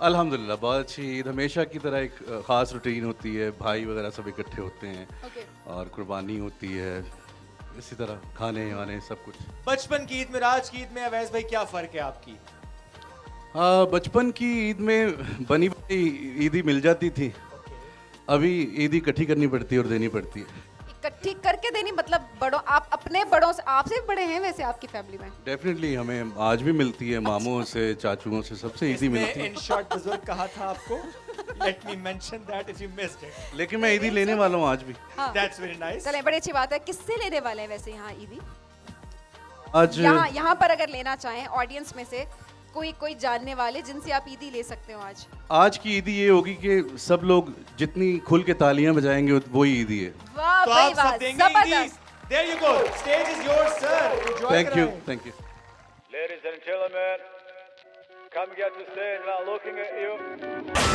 अल्हम्दुलिल्लाह बहुत अच्छी ईद। हमेशा की तरह एक ख़ास रूटीन होती है, भाई वगैरह सब इकट्ठे होते हैं और कुर्बानी होती है, इसी तरह खाने वाने सब कुछ। बचपन की ईद में, आज की ईद में अवैस भाई क्या फ़र्क है आपकी? बचपन की ईद में बनी बनी ईदी मिल जाती थी, अभी ईद इकट्ठी करनी पड़ती है और देनी पड़ती है। इकट्ठी करके देनी मतलब बड़ों, आप अपने बड़ों से, आपसे बड़े हैं वैसे आपकी फैमिली में? डेफिनेटली हमें आज भी मिलती है, मामूओं से, चाचुओं से, सबसे ईदी मिलती है। इन शॉर्ट बुजुर्ग कहा था आपको, let me mention that if you missed it. लेकिन मैं ईदी लेने वाला हूँ आज भी। That's very nice. चलें, बड़ी अच्छी बात है। किससे लेने वाले हैं वैसे यहाँ ईदी? आज यहाँ पर अगर लेना चाहें ऑडियंस में से कोई जानने वाले जिनसे आप ईदी ले सकते हो आज? आज की ईदी ये होगी कि सब लोग जितनी खुल के तालियां बजाएंगे वही ईदी है। वाह तो भाई आप वाह, सब देंगे जबरदस्त। There you go. Stage is yours, sir. Enjoy thank you, thank you. Ladies and gentlemen, come get to stage now looking at you.